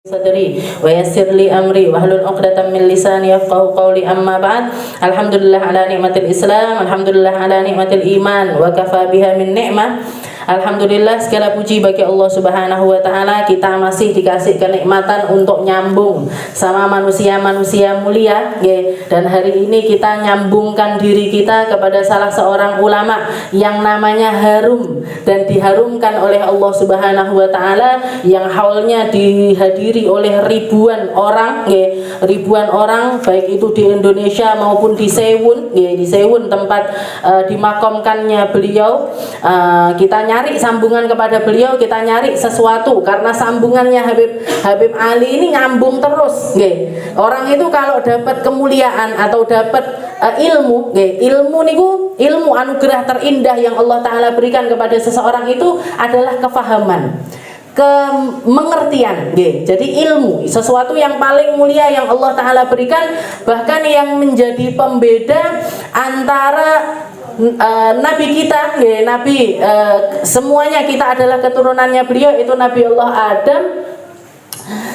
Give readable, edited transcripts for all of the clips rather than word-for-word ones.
sadri wa yassir li amri wahlul 'uqdatam min lisani yafqahu qawli. Amma ba'd. Alhamdulillah ala nikmatil Islam, alhamdulillah ala nikmatil iman, wa kafa biha min ni'mah. Alhamdulillah, segala puji bagi Allah Subhanahu wa taala. Kita masih dikasih kenikmatan untuk nyambung sama manusia-manusia mulia, dan hari ini kita nyambungkan diri kita kepada salah seorang ulama yang namanya harum dan diharumkan oleh Allah Subhanahu wa taala, yang haulnya dihadiri oleh ribuan orang, ribuan orang, baik itu di Indonesia maupun di Sewun, di Sewun tempat dimakamkannya beliau. Kita nyari sambungan kepada beliau, kita nyari sesuatu, karena sambungannya Habib Ali ini nyambung terus. Orang itu kalau dapat kemuliaan atau dapat ilmu, ilmu niku, ilmu anugerah terindah yang Allah Ta'ala berikan kepada seseorang itu adalah kefahaman, kemengertian. Jadi ilmu, sesuatu yang paling mulia yang Allah Ta'ala berikan, bahkan yang menjadi pembeda antara Nabi kita, Nabi semuanya kita adalah keturunannya beliau, itu Nabi Allah Adam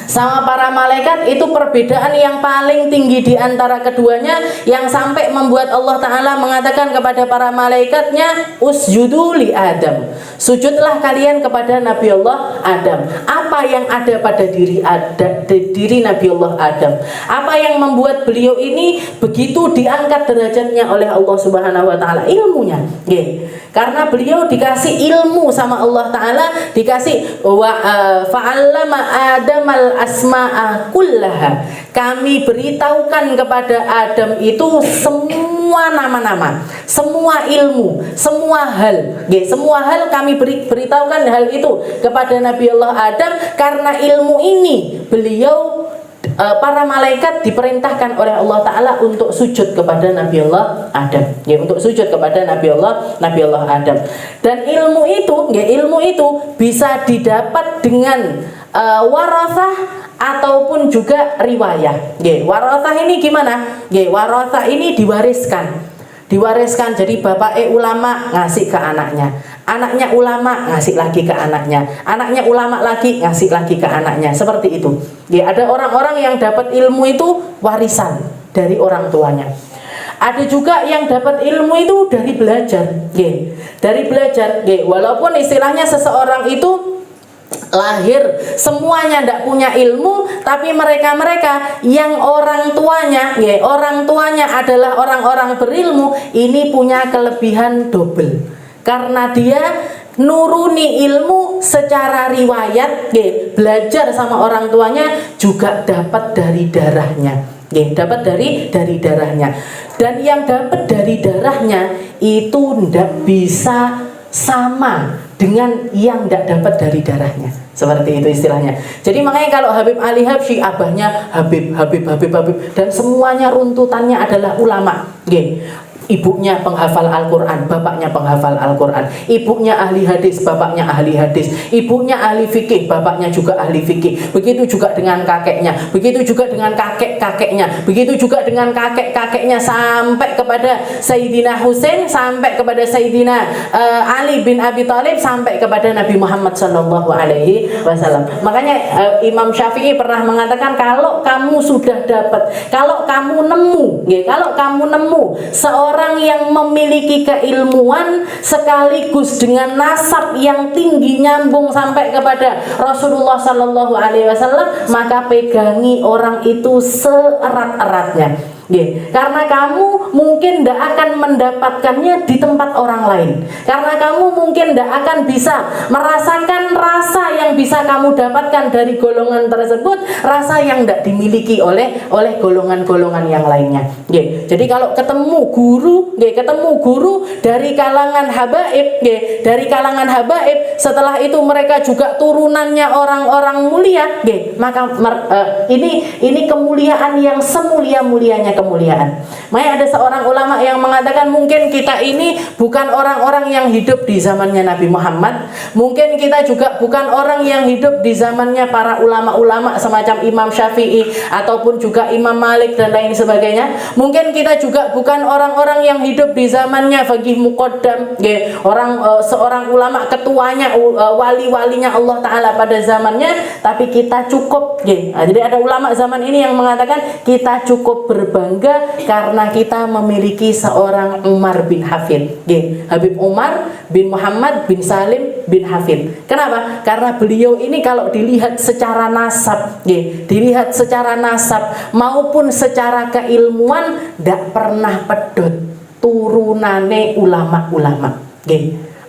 sama para malaikat. Itu perbedaan yang paling tinggi di antara keduanya, yang sampai membuat Allah Ta'ala mengatakan kepada para malaikatnya, usjudu li Adam, sujudlah kalian kepada Nabi Allah Adam. Apa yang ada pada diri Nabi Allah Adam? Apa yang membuat beliau ini begitu diangkat derajatnya oleh Allah Subhanahu wa taala? Ilmunya. Karena beliau dikasih ilmu sama Allah Ta'ala, dikasih fa'allama Adamal asma'a kullaha. Kami beritahukan kepada Adam itu semua nama-nama, semua ilmu, semua hal. Semua hal kami beritahukan hal itu kepada Nabi Allah Adam. Karena ilmu ini beliau, para malaikat diperintahkan oleh Allah Ta'ala untuk sujud kepada Nabi Allah Adam, untuk sujud kepada Nabi Allah Adam. Dan ilmu itu bisa didapat dengan warathah ataupun juga riwayah. Warathah ini gimana? Warathah ini diwariskan. Jadi bapak ulama ngasih ke anaknya, anaknya ulama ngasih lagi ke anaknya, anaknya ulama lagi ngasih lagi ke anaknya, seperti itu. Ada orang-orang yang dapat ilmu itu warisan dari orang tuanya. Ada juga yang dapat ilmu itu dari belajar, dari belajar. Walaupun istilahnya seseorang itu lahir semuanya tidak punya ilmu, tapi mereka yang orang tuanya adalah orang-orang berilmu, ini punya kelebihan double, karena dia nuruni ilmu secara riwayat, belajar sama orang tuanya, juga dapat dari darahnya, dapat dari darahnya. Dan yang dapat dari darahnya itu tidak bisa sama dengan yang tidak dapat dari darahnya, seperti itu istilahnya. Jadi makanya kalau Habib Ali Habsyi, abahnya Habib, dan semuanya runtutannya adalah ulama. Ibunya penghafal Al-Quran, bapaknya penghafal Al-Quran. Ibunya ahli hadis, bapaknya ahli hadis. Ibunya ahli fikih, bapaknya juga ahli fikih. Begitu juga dengan kakeknya, begitu juga dengan kakek-kakeknya, begitu juga dengan kakek-kakeknya, sampai kepada Sayyidina Husain, sampai kepada Sayyidina Ali bin Abi Thalib, sampai kepada Nabi Muhammad SAW. Makanya Imam Syafi'i pernah mengatakan, kalau kamu sudah dapat, kalau kamu nemu seorang yang memiliki keilmuan sekaligus dengan nasab yang tinggi, nyambung sampai kepada Rasulullah Sallallahu Alaihi Wasallam, maka pegangi orang itu seerat-eratnya. Karena kamu mungkin tidak akan mendapatkannya di tempat orang lain, karena kamu mungkin tidak akan bisa merasakan rasa yang bisa kamu dapatkan dari golongan tersebut, rasa yang tidak dimiliki oleh golongan-golongan yang lainnya. Jadi kalau ketemu guru dari kalangan habaib, setelah itu mereka juga turunannya orang-orang mulia, maka ini kemuliaan yang semulia-mulianya kemuliaan. Makanya ada seorang ulama yang mengatakan mungkin kita ini bukan orang-orang yang hidup di zamannya Nabi Muhammad, mungkin kita juga bukan orang yang hidup di zamannya para ulama-ulama semacam Imam Syafi'i ataupun juga Imam Malik dan lain sebagainya. Mungkin kita juga bukan orang-orang yang hidup di zamannya Faqih Muqaddam, seorang ulama ketuanya, wali-walinya Allah Ta'ala pada zamannya, tapi kita cukup. Jadi ada ulama zaman ini yang mengatakan kita cukup berbangga karena kita memiliki seorang Umar bin Hafid, Habib Umar bin Muhammad bin Salim bin Hafid. Kenapa? Karena beliau ini kalau dilihat secara nasab, dilihat secara nasab maupun secara keilmuan tidak pernah pedot, turunane ulama-ulama,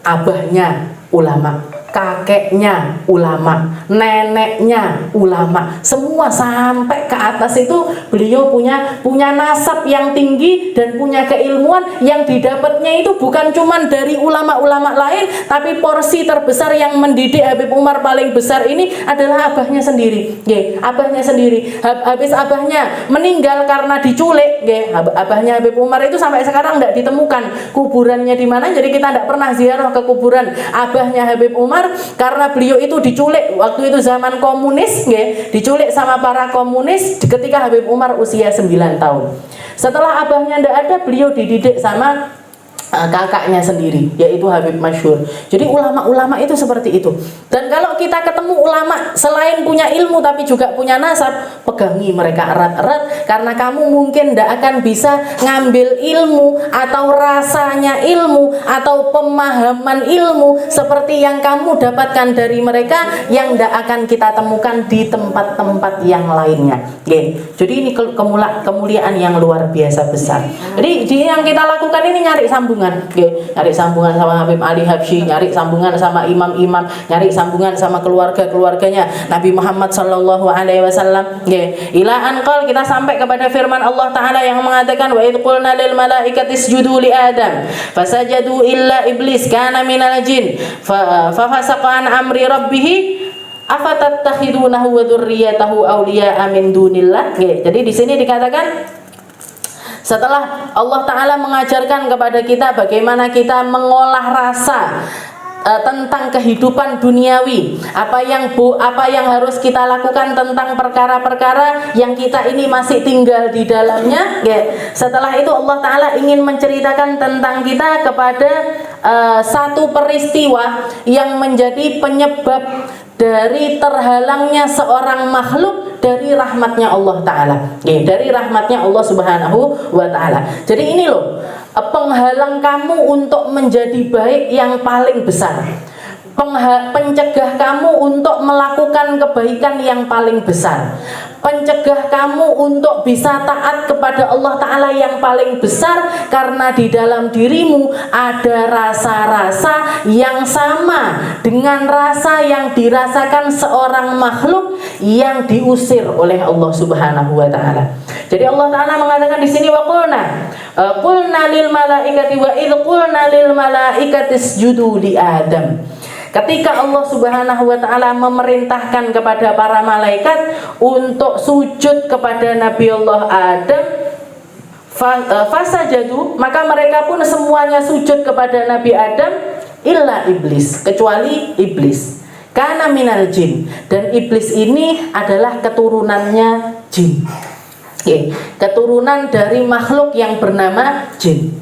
abahnya ulama, kakeknya ulama, neneknya ulama, semua sampai ke atas itu beliau punya nasab yang tinggi dan punya keilmuan yang didapatnya itu bukan cuman dari ulama-ulama lain, tapi porsi terbesar yang mendidik Habib Umar paling besar ini adalah abahnya sendiri. Abahnya sendiri. Habis abahnya meninggal karena diculik, abahnya Habib Umar itu sampai sekarang tidak ditemukan kuburannya di mana, jadi kita tidak pernah ziarah ke kuburan abahnya Habib Umar karena beliau itu diculik waktu itu zaman komunis, diculik sama para komunis ketika Habib Umar usia 9 tahun. Setelah abahnya tidak ada, beliau dididik sama kakaknya sendiri, yaitu Habib Masyhur. Jadi ulama-ulama itu seperti itu. Dan kalau kita ketemu ulama selain punya ilmu tapi juga punya nasab, pegangi mereka erat-erat, karena kamu mungkin tidak akan bisa ngambil ilmu atau rasanya ilmu atau pemahaman ilmu seperti yang kamu dapatkan dari mereka yang tidak akan kita temukan di tempat-tempat yang lainnya. Jadi ini kemuliaan yang luar biasa besar. Jadi yang kita lakukan ini nyari sambungan, nyari sambungan sama Habib Ali Habsyi, nyari sambungan sama imam-imam, nyari sambungan sama keluarga-keluarganya Nabi Muhammad sallallahu alaihi wasallam. Ila anqal, kita sampai kepada firman Allah Ta'ala yang mengatakan wa idh qulna lil malaikati isjudu li Adam fasajadu illa iblis kana minal jin fa fasaqa an amri rabbih afatattakhidunahu wa dzurriyyatahu awliya'a min dunillah. Jadi di sini dikatakan setelah Allah Ta'ala mengajarkan kepada kita bagaimana kita mengolah rasa tentang kehidupan duniawi, apa yang harus kita lakukan tentang perkara-perkara yang kita ini masih tinggal di dalamnya. Setelah itu Allah Ta'ala ingin menceritakan tentang kita kepada satu peristiwa yang menjadi penyebab dari terhalangnya seorang makhluk dari rahmatnya Allah Ta'ala, dari rahmatnya Allah Subhanahu wa Ta'ala. Jadi ini loh penghalang kamu untuk menjadi baik yang paling besar, pencegah kamu untuk melakukan kebaikan yang paling besar, pencegah kamu untuk bisa taat kepada Allah Ta'ala yang paling besar, karena di dalam dirimu ada rasa-rasa yang sama dengan rasa yang dirasakan seorang makhluk yang diusir oleh Allah Subhanahu wa Ta'ala. Jadi Allah Ta'ala mengatakan di sini wa qulna lil malaikati wa idh qulna lil malaikati isjudu li Adam. Ketika Allah Subhanahu wa Ta'ala memerintahkan kepada para malaikat untuk sujud kepada Nabi Allah Adam, fasajadu, maka mereka pun semuanya sujud kepada Nabi Adam illa iblis, kecuali iblis. Kana minal jin, dan iblis ini adalah keturunannya jin. Keturunan dari makhluk yang bernama jin.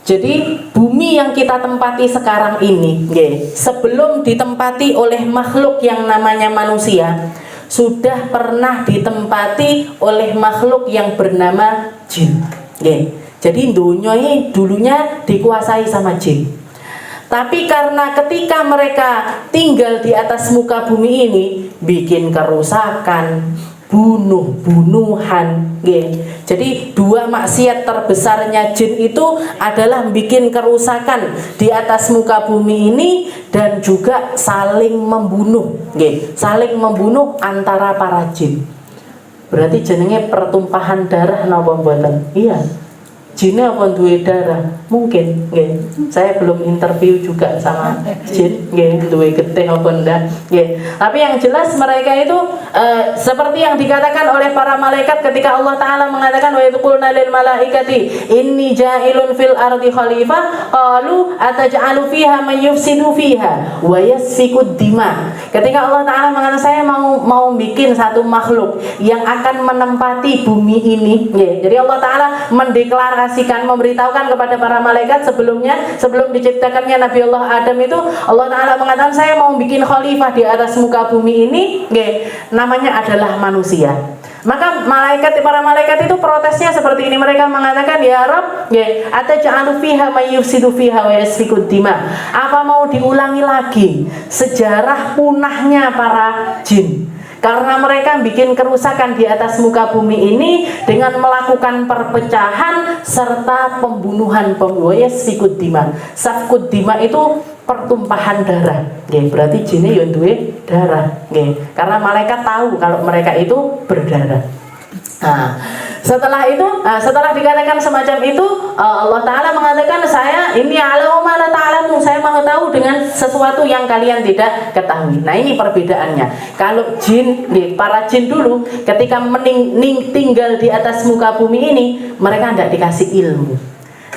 Jadi bumi yang kita tempati sekarang ini, sebelum ditempati oleh makhluk yang namanya manusia, sudah pernah ditempati oleh makhluk yang bernama jin. Jadi dunia ini dulunya dikuasai sama jin. Tapi karena ketika mereka tinggal di atas muka bumi ini, bikin kerusakan, bunuh-bunuhan. Jadi dua maksiat terbesarnya jin itu adalah bikin kerusakan di atas muka bumi ini dan juga saling membunuh, saling membunuh antara para jin. Berarti jenenge pertumpahan darah napa mboten? Iya. jinnya apa duwe darah? Mungkin, nggih. Saya belum interview juga sama jin, nggih, duwe getih apa ndak, nggih. Tapi yang jelas mereka itu seperti yang dikatakan oleh para malaikat ketika Allah Taala mengatakan wa yaquluna lil malaikati inni ja'ilun fil ardi khalifah qalu ataj'alu fiha man yufsidu fiha wa yasfikud dima. Ketika Allah Taala mengatakan saya mau bikin satu makhluk yang akan menempati bumi ini, nggih. Jadi Allah Taala mendeklarasikan, memberitahukan kepada para malaikat sebelum diciptakannya Nabi Allah Adam itu, Allah Ta'ala mengatakan saya mau bikin khalifah di atas muka bumi ini, namanya adalah manusia. Maka para malaikat itu protesnya seperti ini, mereka mengatakan ya Rabb, ataj'alu fiha may yufsidu fiha wa yasfikud dima. Apa mau diulangi lagi sejarah punahnya para jin? Karena mereka bikin kerusakan di atas muka bumi ini dengan melakukan perpecahan serta pembunuhan. Yasfikud dima. Safkud dima itu pertumpahan darah. Berarti jinnya yang duwe darah. Karena malaikat tahu kalau mereka itu berdarah. Nah, setelah dikatakan semacam itu, Allah Ta'ala mengatakan saya ini a'lamu ma la ta'lamun, saya maha tahu dengan sesuatu yang kalian tidak ketahui. Nah, ini perbedaannya. Kalau jin, para jin dulu ketika tinggal di atas muka bumi ini, mereka tidak dikasih ilmu,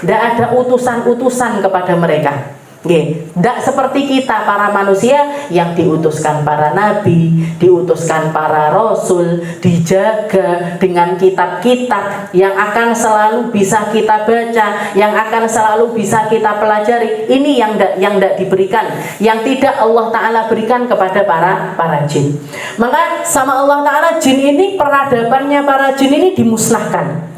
tidak ada utusan-utusan kepada mereka. Tidak seperti kita para manusia yang diutuskan para nabi, diutuskan para rasul, dijaga dengan kitab-kitab yang akan selalu bisa kita baca, yang akan selalu bisa kita pelajari. Ini yang tidak diberikan, yang tidak Allah Ta'ala berikan kepada para jin. Maka sama Allah Ta'ala jin ini, peradabannya para jin ini dimusnahkan,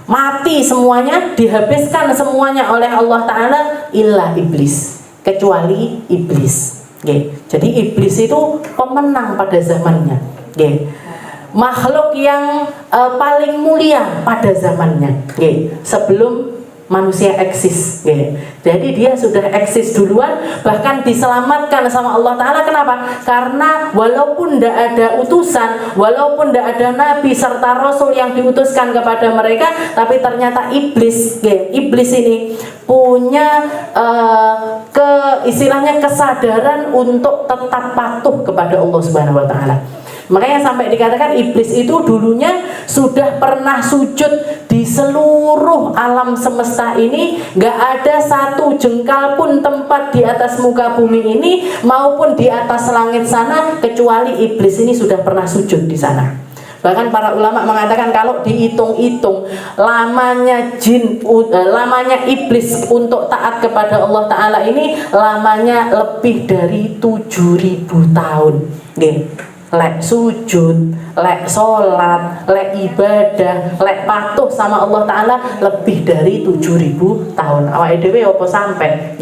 mati semuanya, dihabiskan semuanya oleh Allah Ta'ala illa iblis, kecuali iblis. Jadi iblis itu pemenang pada zamannya, makhluk yang paling mulia pada zamannya, sebelum manusia eksis. Jadi dia sudah eksis duluan, bahkan diselamatkan sama Allah Ta'ala. Kenapa? Karena walaupun tidak ada utusan, walaupun tidak ada nabi serta rasul yang diutuskan kepada mereka, tapi ternyata iblis ini punya istilahnya kesadaran untuk tetap patuh kepada Allah Subhanahu wa Ta'ala. Makanya sampai dikatakan iblis itu dulunya sudah pernah sujud di seluruh alam semesta ini. Gak ada satu jengkal pun tempat di atas muka bumi ini maupun di atas langit sana kecuali iblis ini sudah pernah sujud di sana. Bahkan para ulama mengatakan kalau dihitung-hitung lamanya iblis untuk taat kepada Allah Ta'ala ini lamanya lebih dari 7.000 tahun. Lek sujud, lek sholat, lek ibadah, lek patuh sama Allah Ta'ala lebih dari 7.000 tahun. Awake dhewe apa sampai?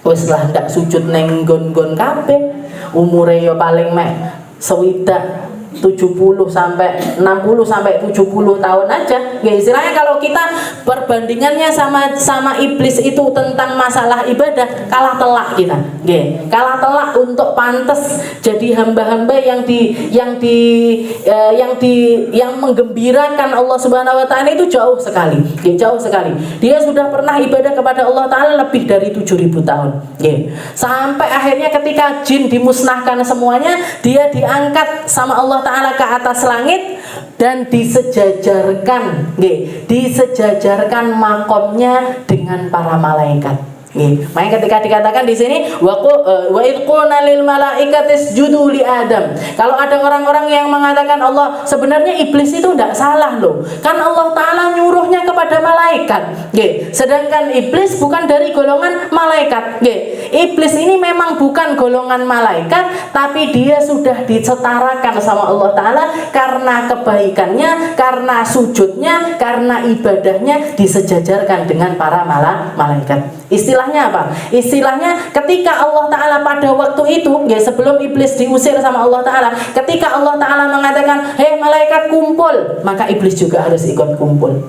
Wis lah ndak sujud neng gon-gon kabeh. Umure yo paling mek sewidak 70 sampai 60 sampai 70 tahun aja. Istilahnya kalau kita perbandingannya sama iblis itu tentang masalah ibadah, kalah telak kita. Kalah telak untuk pantas jadi hamba-hamba yang menggembirakan Allah Subhanahu wa Ta'ala itu jauh sekali. Jauh sekali. Dia sudah pernah ibadah kepada Allah Ta'ala lebih dari 7.000 tahun. Sampai akhirnya ketika jin dimusnahkan semuanya, dia diangkat sama Allah Ta'ala ke atas langit dan disejajarkan makomnya dengan para malaikat. Makanya ketika dikatakan di sini wa id qulna lil malaikati isjudu li Adam. Kalau ada orang-orang yang mengatakan Allah, sebenarnya iblis itu tidak salah loh. Kan Allah Ta'ala nyuruhnya kepada malaikat. Sedangkan iblis bukan dari golongan malaikat. Iblis ini memang bukan golongan malaikat, tapi dia sudah disetarakan sama Allah Ta'ala karena kebaikannya, karena sujudnya, karena ibadahnya disejajarkan dengan para malaikat. Istilahnya apa? Istilahnya ketika Allah Ta'ala pada waktu itu, sebelum iblis diusir sama Allah Ta'ala, ketika Allah Ta'ala mengatakan, hei malaikat kumpul, maka iblis juga harus ikut kumpul.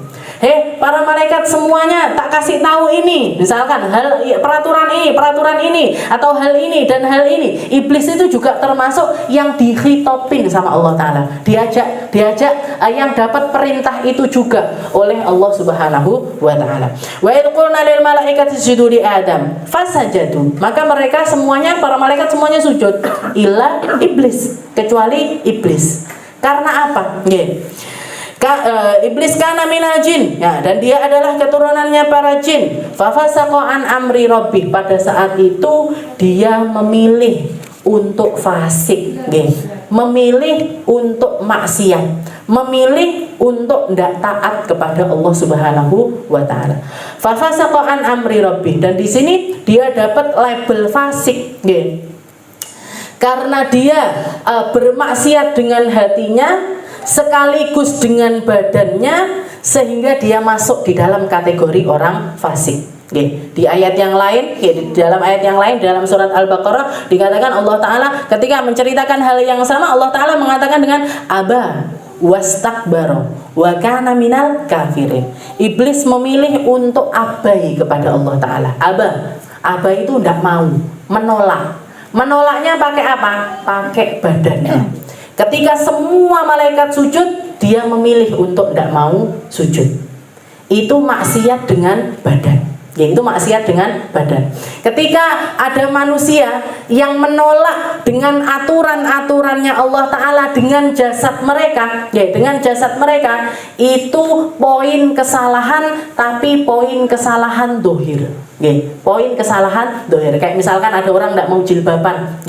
Para malaikat semuanya tak kasih tahu ini, misalkan peraturan ini atau hal ini dan hal ini. Iblis itu juga termasuk yang dihitopin sama Allah Ta'ala, diajak yang dapat perintah itu juga oleh Allah Subhanahu wa Ta'ala. Wa idh qulna lil malaikati isjudu li Adam fasajadu, maka mereka semuanya, para malaikat semuanya sujud illa iblis, kecuali iblis. Karena apa? Iblis kana minal jin, ya, dan dia adalah keturunannya para jin. Fafasaqa an amri rabbih, pada saat itu dia memilih untuk fasik, memilih untuk maksiat, memilih untuk tidak taat kepada Allah Subhanahu wa Ta'ala. Fafasaqa an amri rabbih, dan di sini dia dapat label fasik, karena dia bermaksiat dengan hatinya sekaligus dengan badannya, sehingga dia masuk di dalam kategori orang fasik. Di ayat yang lain, di dalam ayat yang lain dalam surat Al-Baqarah dikatakan Allah Ta'ala ketika menceritakan hal yang sama, Allah Ta'ala mengatakan dengan aba wastakbaro wa kana minal kafirin. Iblis memilih untuk abai kepada Allah Ta'ala. Aba itu tidak mau, menolak. Menolaknya pakai apa? Pakai badannya. Ketika semua malaikat sujud, dia memilih untuk tidak mau sujud. Itu maksiat dengan badan. Yaitu maksiat dengan badan. Ketika ada manusia yang menolak dengan aturan-aturannya Allah Ta'ala dengan jasad mereka, itu poin kesalahan, tapi poin kesalahan dohir. Poin kesalahan dohir. Kayak misalkan ada orang tidak mau jilbaban.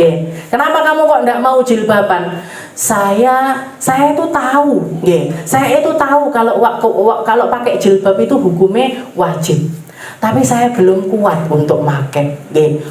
Kenapa kamu kok tidak mau jilbaban? Saya itu tahu. Saya itu tahu kalau pakai jilbab itu hukumnya wajib. Tapi saya belum kuat untuk pakai.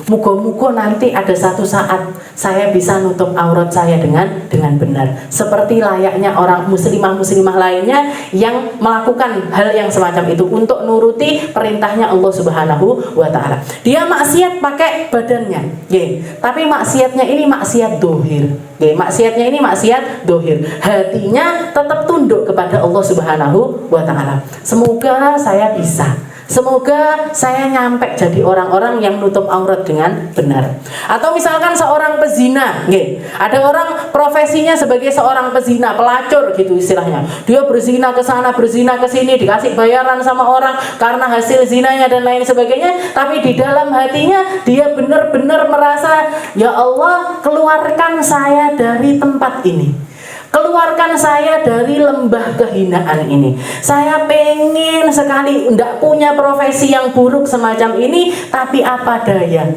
Muga-muga nanti ada satu saat saya bisa nutup aurat saya dengan benar, seperti layaknya orang muslimah lainnya yang melakukan hal yang semacam itu untuk nuruti perintahnya Allah Subhanahu wa Ta'ala. Dia maksiat pakai badannya, tapi maksiatnya ini maksiat dohir. Maksiatnya ini maksiat dohir. Hatinya tetap tunduk kepada Allah Subhanahu wa Ta'ala. Semoga saya bisa. Semoga saya nyampe jadi orang-orang yang nutup aurat dengan benar. Atau misalkan seorang pezina, ada orang profesinya sebagai seorang pezina, pelacur gitu istilahnya. Dia berzina ke sana, berzina ke sini, dikasih bayaran sama orang karena hasil zinanya dan lain sebagainya. Tapi di dalam hatinya dia benar-benar merasa, ya Allah, keluarkan saya dari tempat ini. Keluarkan saya dari lembah kehinaan ini. Saya pengen sekali tidak punya profesi yang buruk semacam ini, tapi apa daya.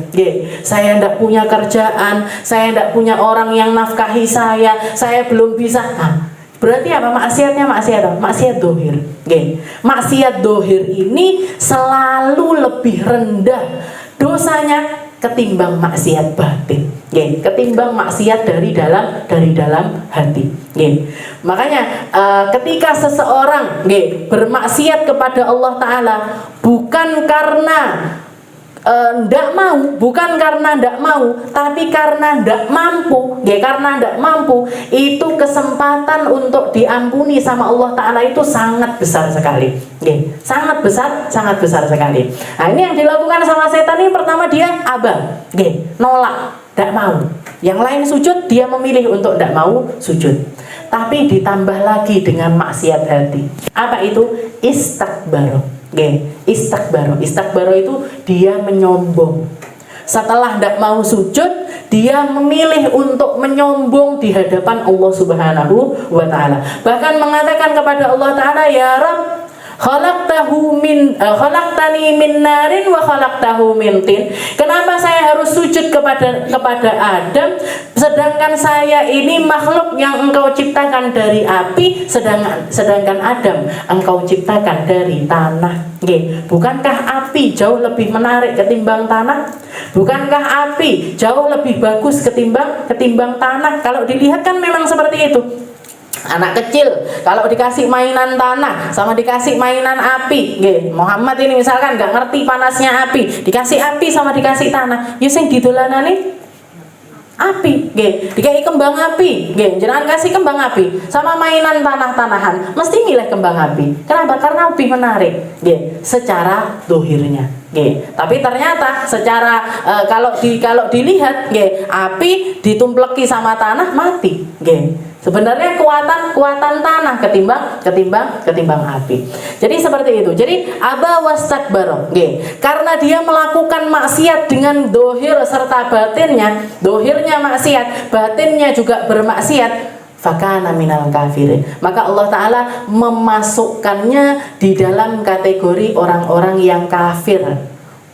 Saya tidak punya kerjaan, saya tidak punya orang yang nafkahi saya belum bisa. Berarti apa maksiatnya? Maksiat dohir. Maksiat dohir ini selalu lebih rendah dosanya ketimbang maksiat batin, ketimbang maksiat dari dalam hati. Makanya ketika seseorang bermaksiat kepada Allah Ta'ala bukan karena bukan karena tidak mau, tapi karena tidak mampu. Karena tidak mampu, itu kesempatan untuk diampuni sama Allah Ta'ala itu sangat besar sekali. Sangat besar sekali. Nah, ini yang dilakukan sama setan ini, pertama dia nolak, tidak mau. Yang lain sujud, dia memilih untuk tidak mau sujud. Tapi ditambah lagi dengan maksiat hati. Apa itu? Istakbaro. Istakbaro itu dia menyombong. Setelah tidak mau sujud, dia memilih untuk menyombong di hadapan Allah Subhanahu wa Ta'ala. Bahkan mengatakan kepada Allah Ta'ala, ya Rabb, khalaqtani min narin wa khalaqtahu min tin. Kenapa saya harus sujud kepada Adam, sedangkan saya ini makhluk yang engkau ciptakan dari api, sedangkan Adam engkau ciptakan dari tanah. Bukankah api jauh lebih menarik ketimbang tanah? Bukankah api jauh lebih bagus ketimbang tanah? Kalau dilihat kan memang seperti itu. Anak kecil kalau dikasih mainan tanah sama dikasih mainan api, Muhammad ini misalkan nggak ngerti panasnya api, dikasih api sama dikasih tanah, sing didolanane api, nggih. Dikai kembang api, nggih. Jenengan kasih kembang api sama mainan tanah-tanahan, mesti milih kembang api. Kenapa? Karena lebih menarik, nggih, secara dohirnya. Nggih. Tapi ternyata secara kalau dilihat, nggih, api ditumpleki sama tanah mati, nggih. Sebenarnya kekuatan tanah ketimbang api. Jadi seperti itu. Jadi aba wastakbara, nggih. Karena dia melakukan maksiat dengan dohir serta batinnya, dohirnya maksiat, batinnya juga bermaksiat, fakana minal kafirin. Maka Allah Ta'ala memasukkannya di dalam kategori orang-orang yang kafir,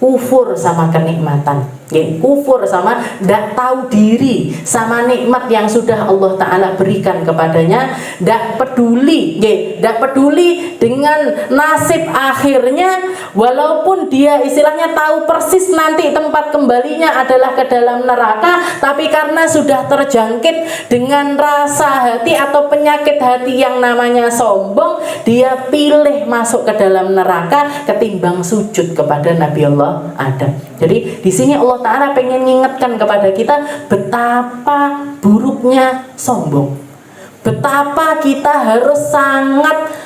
kufur sama kenikmatan, kufur sama tidak tahu diri sama nikmat yang sudah Allah Ta'ala berikan kepadanya, tidak peduli, tidak peduli dengan nasib akhirnya, walaupun dia istilahnya tahu persis nanti tempat kembalinya adalah ke dalam neraka, tapi karena sudah terjangkit dengan rasa hati atau penyakit hati yang namanya sombong, dia pilih masuk ke dalam neraka ketimbang sujud kepada Nabi Allah Adam. Jadi di sini Allah Ta'ala pengen mengingatkan kepada kita betapa buruknya sombong, betapa kita harus sangat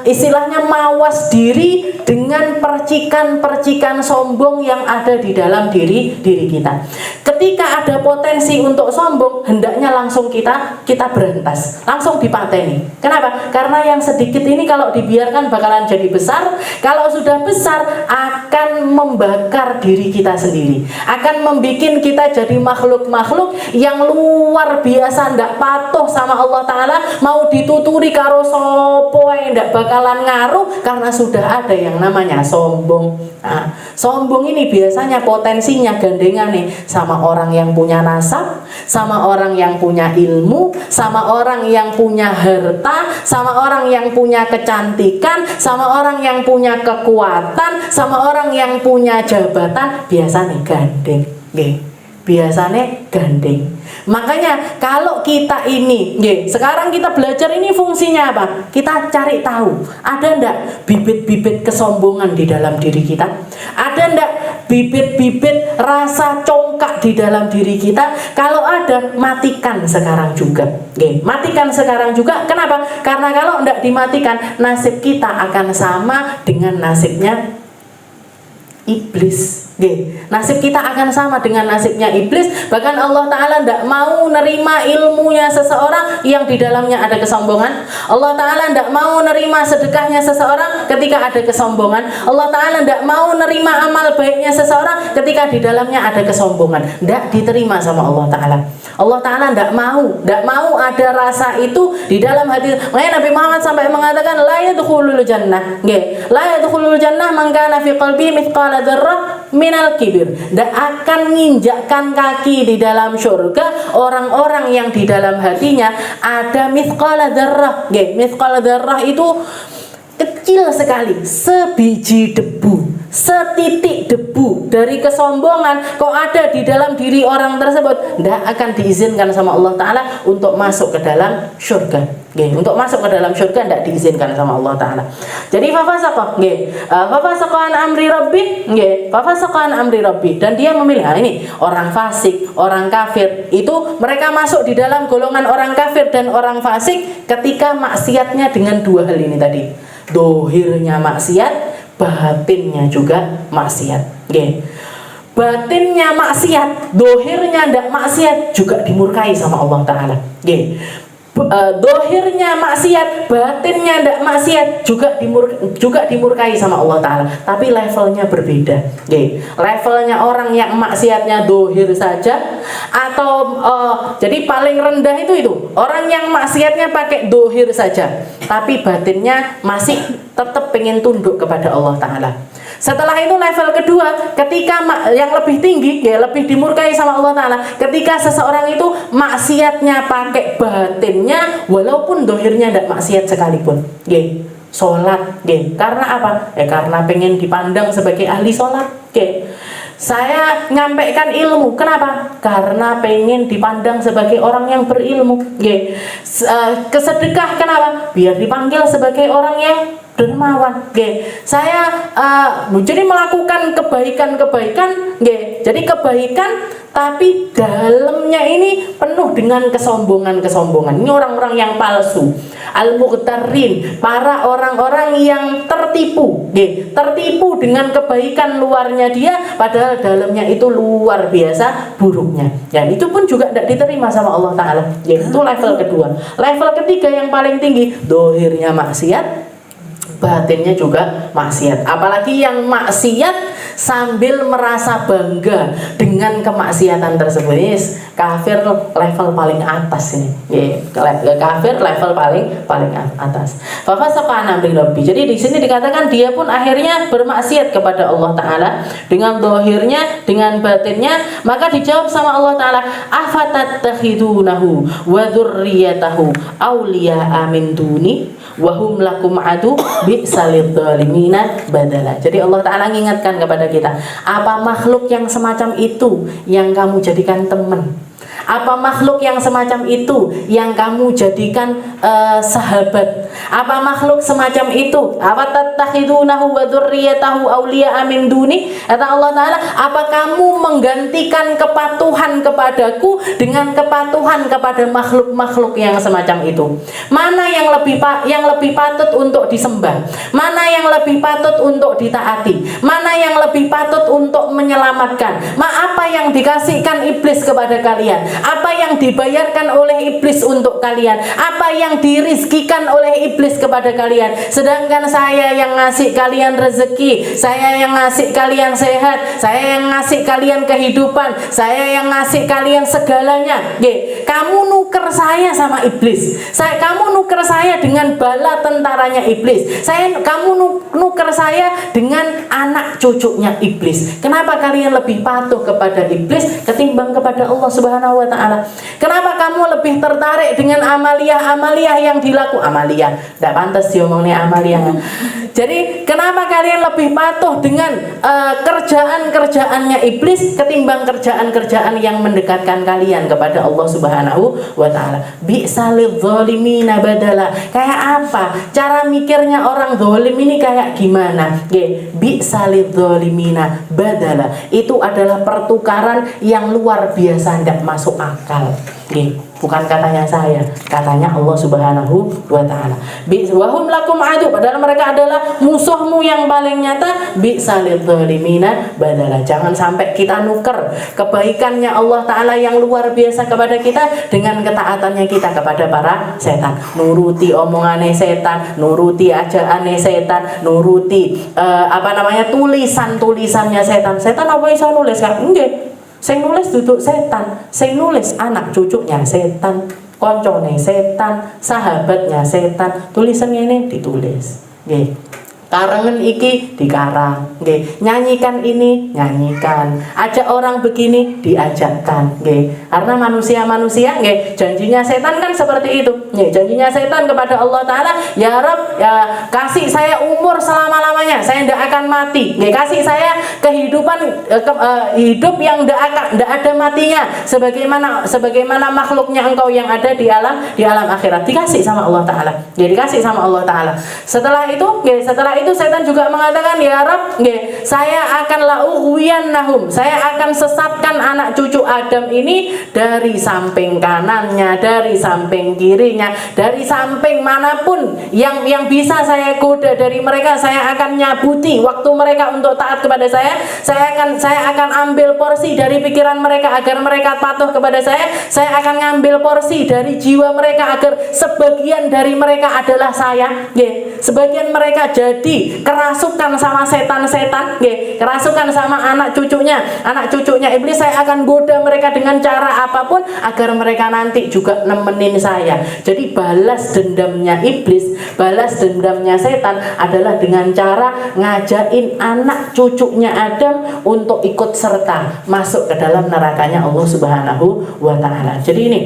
istilahnya mawas diri dengan percikan-percikan sombong yang ada di dalam diri kita. Ketika ada potensi untuk sombong, hendaknya langsung kita berantas, langsung dipateni. Kenapa? Karena yang sedikit ini kalau dibiarkan bakalan jadi besar. Kalau sudah besar akan membakar diri kita sendiri, akan membuat kita jadi makhluk-makhluk yang luar biasa, ndak patuh sama Allah Ta'ala, mau dituturi karo sopo yang tidak bakalan ngaruh karena sudah ada yang namanya sombong. Nah, sombong ini biasanya potensinya gandengan nih sama orang yang punya nasab, sama orang yang punya ilmu, sama orang yang punya harta, sama orang yang punya kecantikan, sama orang yang punya kekuatan, sama orang yang punya jabatan, biasanya gandeng, biasanya gandeng. Makanya kalau kita ini, sekarang kita belajar ini fungsinya apa? Kita cari tahu, ada ndak bibit-bibit kesombongan di dalam diri kita? Ada ndak bibit-bibit rasa congkak di dalam diri kita? Kalau ada, matikan sekarang juga. Matikan sekarang juga. Kenapa? Karena kalau ndak dimatikan, nasib kita akan sama dengan nasibnya iblis. Nasib kita akan sama dengan nasibnya iblis. Bahkan Allah Ta'ala tidak mau nerima ilmunya seseorang yang di dalamnya ada kesombongan. Allah Ta'ala tidak mau nerima sedekahnya seseorang ketika ada kesombongan. Allah Ta'ala tidak mau nerima amal baiknya seseorang ketika di dalamnya ada kesombongan. Tidak diterima sama Allah Ta'ala. Allah Ta'ala tidak mau ada rasa itu di dalam hati. Makanya Nabi Muhammad sampai mengatakan la yadkhulul jannah, la yadkhulul jannah man kana fi qalbi mithqala dzarrah minal kibir. Dan akan menginjakkan kaki di dalam surga orang-orang yang di dalam hatinya ada mithqala dzarrah. Mithqala dzarrah itu kecil sekali, sebiji debu, setitik debu dari kesombongan kok ada di dalam diri orang tersebut, tidak akan diizinkan sama Allah Ta'ala untuk masuk ke dalam surga. Untuk masuk ke dalam surga tidak diizinkan sama Allah Ta'ala. Jadi fafasaqa an amri rabbi, fafasaqa an amri rabbi, dan dia memilih. Ini orang fasik, orang kafir, itu mereka masuk di dalam golongan orang kafir dan orang fasik ketika maksiatnya dengan dua hal ini tadi. Dohirnya maksiat, batinnya juga maksiat. Batinnya maksiat, dohirnya tidak maksiat, juga dimurkai sama Allah Ta'ala. Dohirnya maksiat, batinnya tidak maksiat, juga dimurkai sama Allah Ta'ala. Tapi levelnya berbeda. Levelnya orang yang maksiatnya dohir saja, atau jadi paling rendah itu orang yang maksiatnya pakai dohir saja, tapi batinnya masih tetap pengen tunduk kepada Allah Ta'ala. Setelah itu level kedua, ketika yang lebih tinggi, lebih dimurkai sama Allah Ta'ala, ketika seseorang itu maksiatnya pakai batinnya, walaupun dohirnya tidak maksiat sekalipun. Sholat, karena apa? Karena pengen dipandang sebagai ahli sholat. Saya nyampaikan ilmu, kenapa? Karena pengen dipandang sebagai orang yang berilmu. Kesedekah, kenapa? Biar dipanggil sebagai orang yang dermawan, nggih. Saya jadi melakukan kebaikan-kebaikan, nggih. Jadi kebaikan tapi dalamnya ini penuh dengan kesombongan-kesombongan. Ini orang-orang yang palsu. Al-mughtarrin, para orang-orang yang tertipu, nggih. Tertipu dengan kebaikan luarnya dia, padahal dalamnya itu luar biasa buruknya. Dan itu pun juga tidak diterima sama Allah Ta'ala. Itu level kedua. Level ketiga yang paling tinggi, dohirnya maksiat, batinnya juga maksiat. Apalagi yang maksiat sambil merasa bangga dengan kemaksiatan tersebut, ini kafir level paling atas ini. Kafir level paling atas. Fafasaqa amri rabbi. Jadi di sini dikatakan dia pun akhirnya bermaksiat kepada Allah Ta'ala dengan dohirnya, dengan batinnya. Maka dijawab sama Allah Ta'ala, afatattakhidunahu wa dzurriyyatahu awliya'a min duni wahum lakum adu bi'salid dhalimina badala. Jadi Allah Ta'ala mengingatkan kepada kita, apa makhluk yang semacam itu yang kamu jadikan teman? Apa makhluk yang semacam itu yang kamu jadikan sahabat? Apa makhluk semacam itu? Apa tattakhidunahu wa dzurriyyatahu awliya'a min duni? Kata Allah Ta'ala, apa kamu menggantikan kepatuhan kepadaku dengan kepatuhan kepada makhluk-makhluk yang semacam itu? Mana yang lebih patut untuk disembah? Mana yang lebih patut untuk ditaati? Mana yang lebih patut untuk menyelamatkan? Apa yang dikasihkan iblis kepada kalian? Apa yang dibayarkan oleh iblis untuk kalian? Apa yang dirizkikan oleh iblis kepada kalian? Sedangkan saya yang ngasih kalian rezeki, saya yang ngasih kalian sehat, saya yang ngasih kalian kehidupan, saya yang ngasih kalian segalanya. Kamu nuker saya sama iblis. Kamu nuker saya dengan bala tentaranya iblis. Kamu nuker saya dengan anak cucunya iblis. Kenapa kalian lebih patuh kepada iblis ketimbang kepada Allah Subhanahu wa Ta'ala? Kenapa kamu lebih tertarik dengan amalia yang dilakukan? Amalia, tidak pantas diomongnya amalia. Jadi kenapa kalian lebih patuh dengan kerjaan-kerjaannya iblis ketimbang kerjaan-kerjaan yang mendekatkan kalian kepada Allah Subhanahu wa Ta'ala? Bi'salidz zalimina badala. Kayak apa? Cara mikirnya orang zalim ini kayak gimana? Bi'salidz zalimina badala. Itu adalah pertukaran yang luar biasa, tidak masuk akal. Bukan katanya saya, katanya Allah Subhanahu wa Ta'ala. Wahum lakum adu, padahal mereka adalah musuhmu yang paling nyata. Bi'salidz zalimina badala. Jangan sampai kita nuker kebaikannya Allah Ta'ala yang luar biasa kepada kita dengan ketaatannya kita kepada para setan. Nuruti omongannya setan, nuruti ajaannya setan, nuruti tulisan-tulisannya setan. Setan apa bisa nulis kan? Enggak. Sing nulis duduk setan, sing nulis anak cucunya setan, koncone setan, sahabatnya setan, tulisannya ini ditulis. Karangan iki dikarang, nyanyikan ini nyanyikan, ajak orang begini diajakkan, karena manusia janjinya setan kan seperti itu, janjinya setan kepada Allah Ta'ala, ya Rabb, ya kasih saya umur selama-lamanya, saya tidak akan mati, kasih saya kehidupan hidup yang tidak ada matinya, sebagaimana makhluknya engkau yang ada di alam akhirat, dikasih sama Allah Ta'ala, dikasih sama Allah Ta'ala. Setelah itu setan juga mengatakan, ya Rabb, saya akan la'ughwiyannahum, saya akan sesatkan anak cucu Adam ini dari samping kanannya, dari samping kirinya, dari samping manapun yang bisa saya goda dari mereka, saya akan nyabuti waktu mereka untuk taat kepada saya akan ambil porsi dari pikiran mereka agar mereka patuh kepada saya akan ngambil porsi dari jiwa mereka agar sebagian dari mereka adalah saya, sebagian mereka jadi kerasukan sama setan-setan, kerasukan sama anak cucunya iblis. Saya akan goda mereka dengan cara apapun agar mereka nanti juga nemenin saya. Jadi balas dendamnya iblis, balas dendamnya setan adalah dengan cara ngajain anak cucunya Adam untuk ikut serta masuk ke dalam nerakanya Allah Subhanahu wa Ta'ala. Jadi ini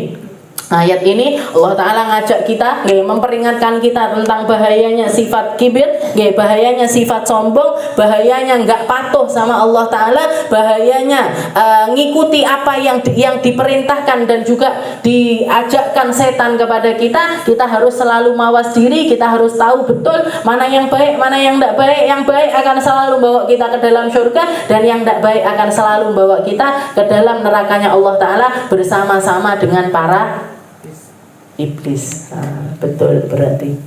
ayat ini Allah Ta'ala ngajak kita, memperingatkan kita tentang bahayanya sifat kibir, nggih, bahayanya sifat sombong, bahayanya nggak patuh sama Allah Ta'ala, bahayanya ngikuti apa yang diperintahkan dan juga diajakkan setan kepada kita. Kita harus selalu mawas diri, kita harus tahu betul mana yang baik, mana yang tidak baik. Yang baik akan selalu membawa kita ke dalam surga, dan yang tidak baik akan selalu membawa kita ke dalam nerakanya Allah Ta'ala bersama-sama dengan para iblis. Betul berarti.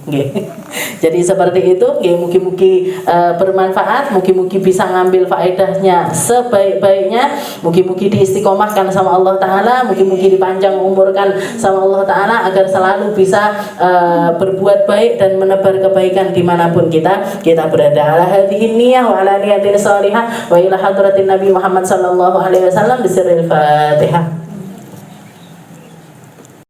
Jadi seperti itu. Mugi-mugi bermanfaat, mugi-mugi bisa ngambil faedahnya sebaik-baiknya, mugi-mugi diistiqomahkan sama Allah Ta'ala, mugi-mugi dipanjang umurkan sama Allah Ta'ala agar selalu bisa berbuat baik dan menebar kebaikan dimanapun kita berada. Ala hadhihi niyah wa ala niyatin salihah wa ila hadratin Nabi Muhammad sallallahu alaihi wasallam bisirril Fatihah.